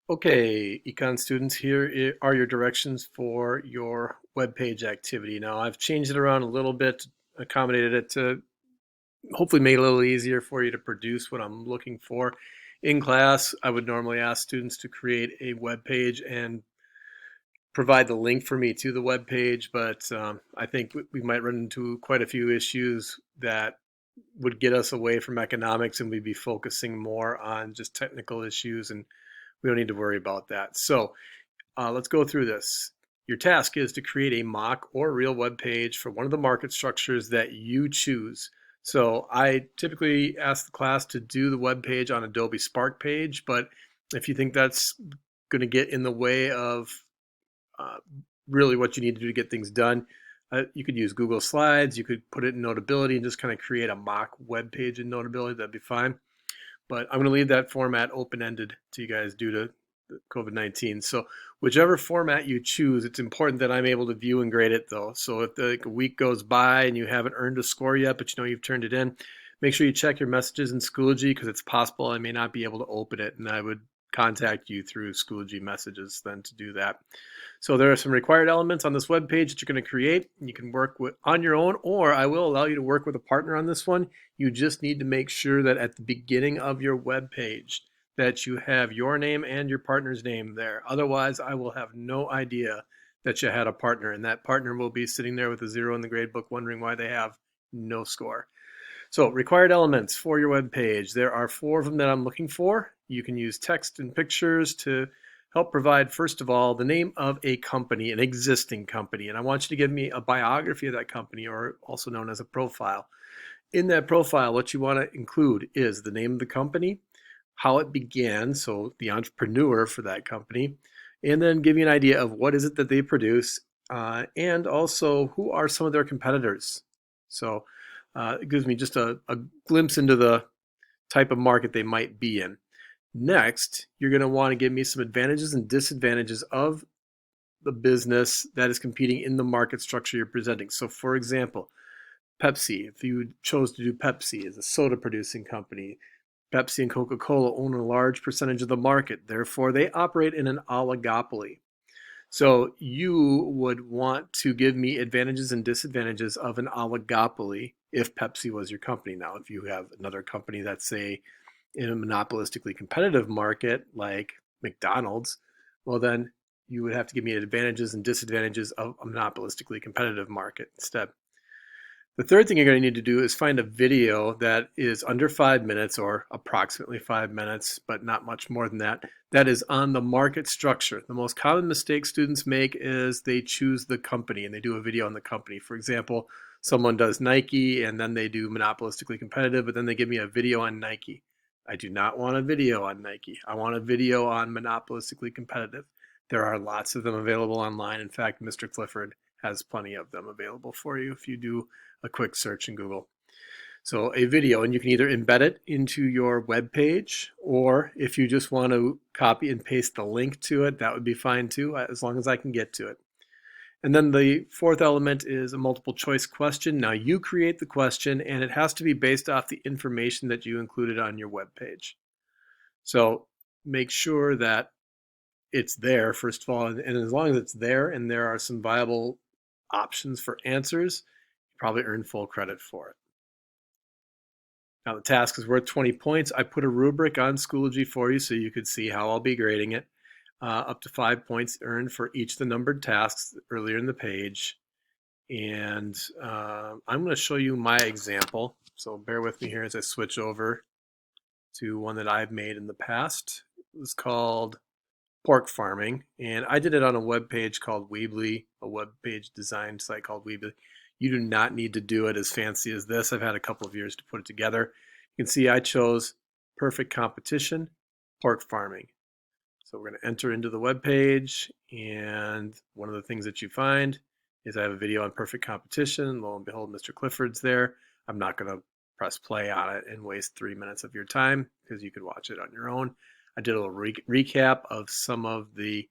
Okay, econ students, here are your directions for your web page activity. Now, I've changed it around a little bit, accommodated it to hopefully make it a little easier for you to produce what I'm looking for. In class, I would normally ask students to create a web page and provide the link for me to the web page, but I think we might run into quite a few issues that would get us away from economics, and we'd be focusing more on just technical issues, and we don't need to worry about that. So let's go through this. Your task is to create a mock or real web page for one of the market structures that you choose. So I typically ask the class to do the web page on Adobe Spark page, but if you think that's going to get in the way of uh, really what you need to do to get things done, you could use Google Slides. You could put it in Notability and just kind of create a mock web page in Notability. That'd be fine. But I'm going to leave that format open-ended to you guys due to COVID-19. So whichever format you choose, it's important that I'm able to view and grade it though. So if like a week goes by and you haven't earned a score yet, but you know you've turned it in, make sure you check your messages in Schoology because it's possible I may not be able to open it, and I would contact you through Schoology messages then to do that. So there are some required elements on this web page that you're going to create. You can work with on your own, or I will allow you to work with a partner on this one. You just need to make sure that at the beginning of your web page that you have your name and your partner's name there. Otherwise, I will have no idea that you had a partner, and that partner will be sitting there with a zero in the grade book wondering why they have no score. So required elements for your web page. There are four of them that I'm looking for. You can use text and pictures to help provide, first of all, the name of a company, an existing company. And I want you to give me a biography of that company, or also known as a profile. In that profile, what you want to include is the name of the company, how it began, so the entrepreneur for that company, and then give you an idea of what is it that they produce, and also who are some of their competitors. So it gives me just a glimpse into the type of market they might be in. Next, you're going to want to give me some advantages and disadvantages of the business that is competing in the market structure you're presenting. So, for example, Pepsi, if you chose to do Pepsi as a soda producing company, Pepsi and Coca-Cola own a large percentage of the market. Therefore, they operate in an oligopoly. So you would want to give me advantages and disadvantages of an oligopoly if Pepsi was your company. Now, if you have another company that's say in a monopolistically competitive market like McDonald's, well then you would have to give me advantages and disadvantages of a monopolistically competitive market instead. The third thing you're going to need to do is find a video that is under 5 minutes or approximately 5 minutes, but not much more than that, that is on the market structure. The most common mistake students make is they choose the company and they do a video on the company. For example, someone does Nike and then they do monopolistically competitive, but then they give me a video on Nike. I do not want a video on Nike. I want a video on monopolistically competitive. There are lots of them available online. In fact, Mr. Clifford has plenty of them available for you if you do a quick search in Google. So a video, and you can either embed it into your web page, or if you just want to copy and paste the link to it, that would be fine too, as long as I can get to it. And then the fourth element is a multiple choice question. Now you create the question, and it has to be based off the information that you included on your web page. So make sure that it's there, first of all, and as long as it's there and there are some viable options for answers, you probably earn full credit for it. Now the task is worth 20 points. I put a rubric on Schoology for you so you could see how I'll be grading it. Up to 5 points earned for each of the numbered tasks earlier in the page. And I'm going to show you my example. So bear with me here as I switch over to one that I've made in the past. It was called pork farming, and I did it on a web page called Weebly, a web page design site called Weebly. You do not need to do it as fancy as this. I've had a couple of years to put it together. You can see I chose perfect competition, pork farming. So we're going to enter into the web page, and one of the things that you find is I have a video on perfect competition. Lo and behold, Mr. Clifford's there. I'm not going to press play on it and waste 3 minutes of your time because you could watch it on your own. I did a little recap of some of the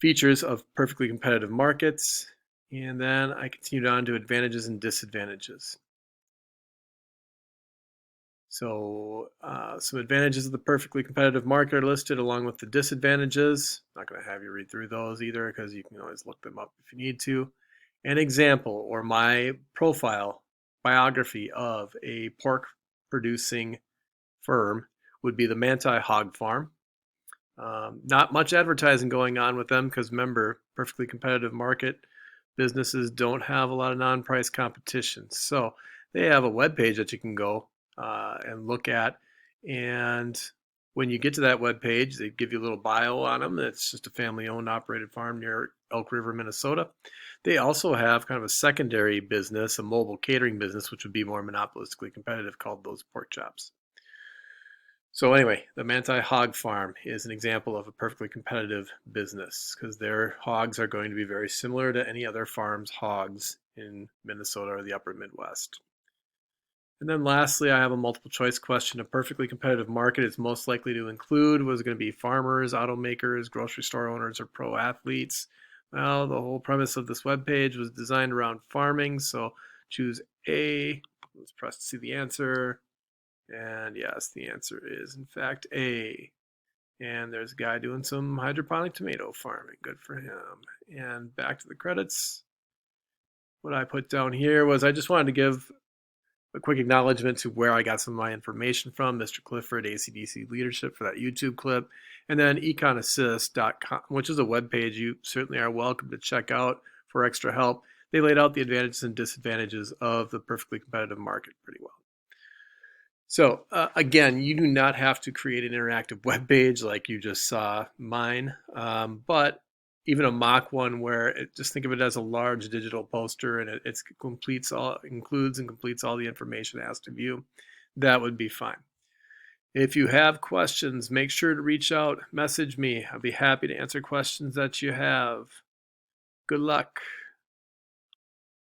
features of perfectly competitive markets, and then I continued on to advantages and disadvantages. So some advantages of the perfectly competitive market are listed along with the disadvantages. Not going to have you read through those either because you can always look them up if you need to. An example or my profile biography of a pork producing firm would be the Manti Hog Farm. Not much advertising going on with them because remember, perfectly competitive market businesses don't have a lot of non-price competition. So they have a web page that you can go and look at. And when you get to that web page, they give you a little bio on them. It's just a family-owned, operated farm near Elk River, Minnesota. They also have kind of a secondary business, a mobile catering business, which would be more monopolistically competitive, called those pork chops. So anyway, the Manti Hog Farm is an example of a perfectly competitive business because their hogs are going to be very similar to any other farm's hogs in Minnesota or the upper Midwest. And then lastly, I have a multiple choice question. A perfectly competitive market is most likely to include was it going to be farmers, automakers, grocery store owners, or pro athletes? Well, the whole premise of this webpage was designed around farming, so choose A. Let's press to see the answer. And yes, the answer is in fact A. And there's a guy doing some hydroponic tomato farming. Good for him. And back to the credits. What I put down here was I just wanted to give a quick acknowledgement to where I got some of my information from, Mr. Clifford, ACDC Leadership, for that YouTube clip, and then econassist.com, which is a web page you certainly are welcome to check out for extra help. They laid out the advantages and disadvantages of the perfectly competitive market pretty well. So again, you do not have to create an interactive web page like you just saw mine, but even a mock one where just think of it as a large digital poster and it includes and completes all the information asked of you, that would be fine. If you have questions, make sure to reach out, message me. I'll be happy to answer questions that you have. Good luck.